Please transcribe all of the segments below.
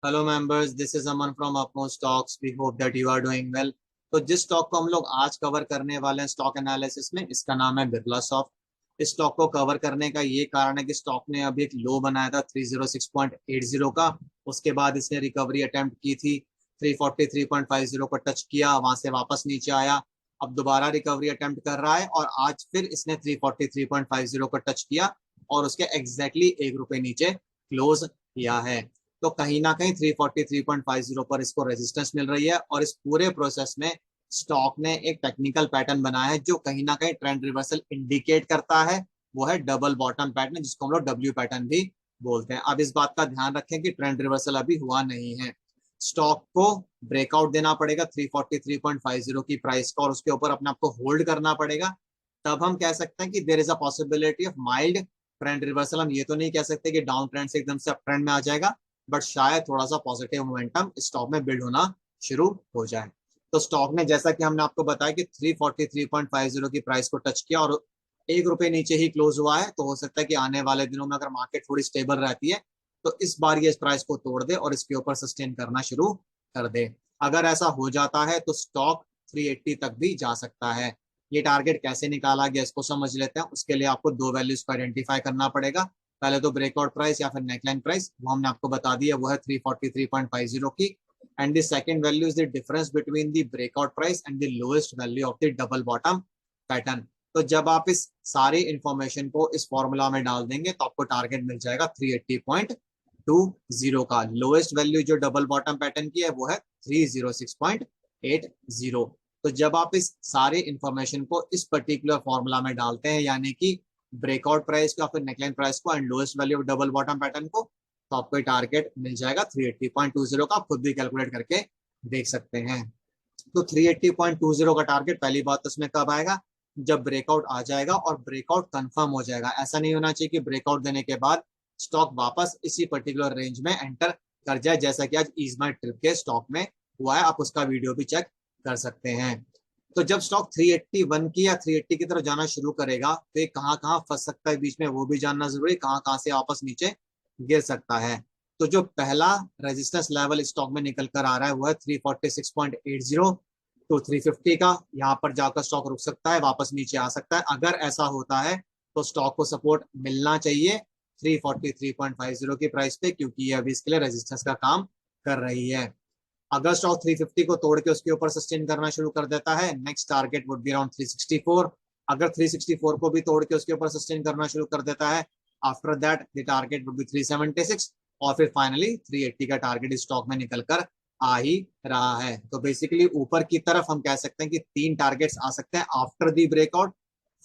Hello members, this is Aman from Upmost Stocks. We hope that you are doing well. तो जिस stock को हम लोग आज कवर करने वाले हैं स्टॉक एनालिसिस में, इसका नाम है बिरला सॉफ्ट। इस स्टॉक को कवर करने का ये कारण है कि स्टॉक ने अभी एक लो बनाया था 306.80 का। उसके बाद इसने रिकवरी अटेम्प्ट की थी, 343.50 को टच किया, वहां से वापस नीचे आया। अब दोबारा रिकवरी अटेम्प्ट कर रहा है और आज फिर इसने 343.50 को टच किया और उसके एग्जैक्टली ₹1 नीचे क्लोज किया है। तो कहीं ना कहीं 343.50 पर इसको रेजिस्टेंस मिल रही है और इस पूरे प्रोसेस में स्टॉक ने एक टेक्निकल पैटर्न बनाया है जो कहीं ना कहीं ट्रेंड रिवर्सल इंडिकेट करता है। वो है डबल बॉटम पैटर्न, जिसको हम लोग डब्ल्यू पैटर्न भी बोलते हैं। अब इस बात का ध्यान रखें कि ट्रेंड रिवर्सल अभी हुआ नहीं है। स्टॉक को ब्रेकआउट देना पड़ेगा 343.50 की प्राइस का और उसके ऊपर अपने आप को होल्ड करना पड़ेगा। तब हम कह सकते हैं कि there is a possibility of mild trend reversal. हम ये तो नहीं कह सकते कि डाउन ट्रेंड से एकदम से अप ट्रेंड में आ जाएगा, बट शायद थोड़ा सा पॉजिटिव मोमेंटम स्टॉक में बिल्ड होना शुरू हो जाए। तो स्टॉक ने, जैसा कि हमने आपको बताया कि 343.50 की प्राइस को टच किया और ₹1 नीचे ही क्लोज हुआ है। तो हो सकता है कि आने वाले दिनों में अगर मार्केट थोड़ी स्टेबल रहती है तो इस बार ये इस प्राइस को तोड़ दे और इसके ऊपर सस्टेन करना शुरू कर दे। अगर ऐसा हो जाता है तो स्टॉक 380 तक भी जा सकता है। ये टारगेट कैसे निकाला गया इसको समझ लेते हैं। उसके लिए आपको दो वैल्यूज को आइडेंटिफाई करना पड़ेगा। पहले तो ब्रेकआउट प्राइस या फिर नेकलाइन प्राइस, वो हमने आपको बता दिया, वो है 343.50 की। And the second value is the difference between the breakout price and the lowest value of the double bottom pattern. तो जब आप इस सारी इंफॉर्मेशन को इस फॉर्मूला में डाल देंगे तो आपको टारगेट मिल जाएगा 380.20 का। लोएस्ट वैल्यू जो डबल बॉटम पैटर्न की है वो है 306.80। तो जब आप इस सारे इंफॉर्मेशन को इस पर्टिकुलर फॉर्मूला में डालते हैं, यानी कि ब्रेकआउट प्राइस को, फिर नेकलाइन प्राइस को and lowest value of double bottom pattern को, तो आपको टारगेट मिल जाएगा 380.20 का। आप खुद भी कैलकुलेट करके देख सकते हैं। तो 380.20 का टारगेट, पहली बात तो इसमें कब आएगा, जब ब्रेकआउट आ जाएगा और ब्रेकआउट कंफर्म हो जाएगा। ऐसा नहीं होना चाहिए कि ब्रेकआउट देने के बाद स्टॉक वापस इसी पर्टिकुलर रेंज में एंटर कर जाए, जैसा कि आज ईज माई ट्रिप के स्टॉक में हुआ है। आप उसका वीडियो भी चेक कर सकते हैं। तो जब स्टॉक 381 की या 380 की तरफ जाना शुरू करेगा तो ये कहाँ कहाँ फंस सकता है बीच में, वो भी जानना जरूरी। कहाँ कहाँ से वापस नीचे गिर सकता है। तो जो पहला रेजिस्टेंस लेवल स्टॉक में निकल कर आ रहा है वो है 346.80 टू 350 का। यहाँ पर जाकर स्टॉक रुक सकता है, वापस नीचे आ सकता है। अगर ऐसा होता है तो स्टॉक को सपोर्ट मिलना चाहिए 343.50 की प्राइस पे, क्योंकि ये अभी इसके लिए रेजिस्टेंस का काम कर रही है। अगर स्टॉक 350 को तोड़ के उसके ऊपर सस्टेन करना शुरू कर देता है, next target would be around 364। अगर 364 को भी तोड़ के उसके ऊपर सस्टेन करना शुरू कर देता है, after that the target would be 376 और फिर फाइनली 380 का टारगेट इस स्टॉक में निकल कर आ ही रहा है। तो बेसिकली ऊपर की तरफ हम कह सकते हैं कि तीन टारगेट्स आ सकते हैं after the breakout.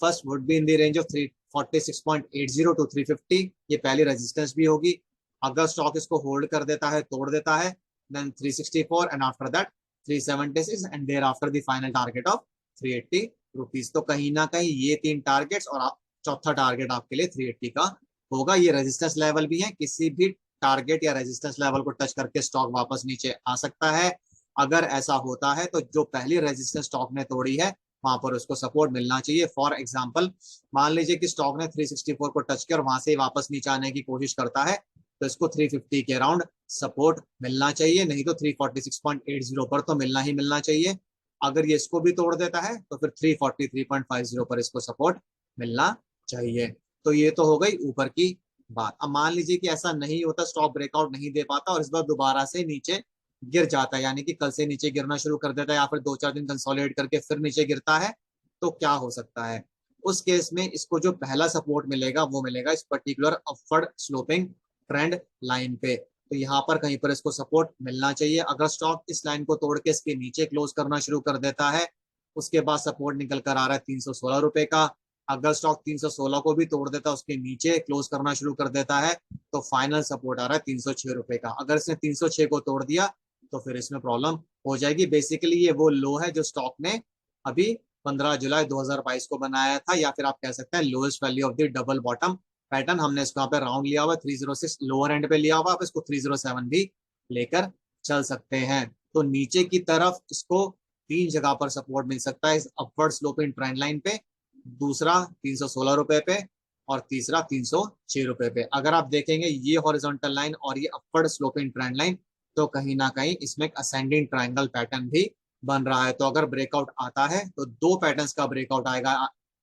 First would be in the range of 346.80 to 350, ये पहली रेजिस्टेंस भी होगी। अगर स्टॉक इसको होल्ड कर देता है, तोड़ देता है, then 364 and after that 376 and thereafter the final target of 380 rupees. तो कहीं ना कहीं ये तीन टारगेट्स और चौथा टारगेट आपके लिए 380 का होगा। ये रेजिस्टेंस लेवल भी है, किसी भी टारगेट या रेजिस्टेंस लेवल को टच करके स्टॉक वापस नीचे आ सकता है। अगर ऐसा होता है तो जो पहली रेजिस्टेंस स्टॉक ने तोड़ी है वहां पर उसको सपोर्ट मिलना चाहिए। फॉर एग्जाम्पल, मान लीजिए कि स्टॉक ने 364 को टच किया और वहां से वापस नीचे आने की कोशिश करता है, तो इसको 350 के अराउंड सपोर्ट मिलना चाहिए, नहीं तो 346.80 पर तो मिलना ही मिलना चाहिए। अगर ये इसको भी तोड़ देता है तो फिर 343.50 पर इसको सपोर्ट मिलना चाहिए। तो ये तो हो गई ऊपर की बात। अब मान लीजिए कि ऐसा नहीं होता, स्टॉक ब्रेकआउट नहीं दे पाता और इस बार दोबारा से नीचे गिर जाता है, यानी कि कल से नीचे गिरना शुरू कर देता है या फिर 2-4 दिन कंसोलिडेट करके फिर नीचे गिरता है, तो क्या हो सकता है। उस केस में इसको जो पहला सपोर्ट मिलेगा वो मिलेगा इस particular upward sloping trend line पे। तो यहाँ पर कहीं पर इसको सपोर्ट मिलना चाहिए। अगर स्टॉक इस लाइन को तोड़ के इसके नीचे क्लोज करना शुरू कर देता है, उसके बाद सपोर्ट निकल कर आ रहा है ₹316 का। अगर स्टॉक 316 को भी तोड़ देता है, उसके नीचे क्लोज करना शुरू कर देता है, तो फाइनल सपोर्ट आ रहा है ₹306 का। अगर इसने 306 को तोड़ दिया तो फिर इसमें प्रॉब्लम हो जाएगी। बेसिकली ये वो लो है जो स्टॉक ने अभी 15 जुलाई 2022 को बनाया था, या फिर आप कह सकते हैं lowest value of the double bottom pattern. हमने इसको यहाँ पे राउंड लिया हुआ 306 लोअर एंड पे लिया हुआ, आप इसको 307 भी लेकर चल सकते हैं। तो नीचे की तरफ इसको तीन जगह पर सपोर्ट मिल सकता है, इस अपवर्ड स्लोपिंग ट्रेंड लाइन पे, दूसरा ₹316 पे और तीसरा ₹306 पे। अगर आप देखेंगे ये हॉरिजॉन्टल लाइन और ये अपवर्ड स्लोपिंग ट्रेंड लाइन तो कहीं ना कहीं इसमें एक असेंडिंग ट्रायंगल पैटर्न भी बन रहा है। तो अगर ब्रेकआउट आता है तो दो पैटर्न्स का ब्रेकआउट आएगा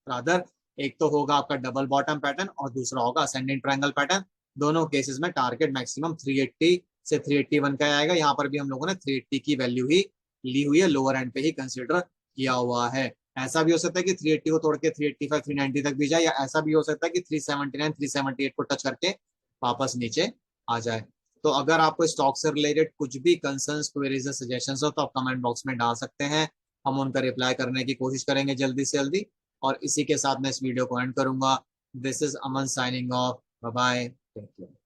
रादर, एक तो होगा आपका डबल बॉटम पैटर्न और दूसरा होगा असेंडिंग ट्रायंगल पैटर्न। दोनों केसेस में टारगेट मैक्सिमम 380 से 381 का आएगा। यहाँ पर भी हम लोगों ने 380 की वैल्यू ही ली हुई है, लोअर एंड पे ही कंसिडर किया हुआ है। ऐसा भी हो सकता है कि 380 को तोड़ के 385 390 तक भी जाए, या ऐसा भी हो सकता है कि 379 378 को टच करके वापस नीचे आ जाए। तो अगर आपको स्टॉक से रिलेटेड कुछ भी कंसर्न्स, क्वेरीज, सजेशंस हो तो आप कमेंट बॉक्स में डाल सकते हैं, हम उनका रिप्लाई करने की कोशिश करेंगे जल्दी से जल्दी। और इसी के साथ मैं इस वीडियो को एंड करूंगा। This is Aman signing off, bye bye, take care.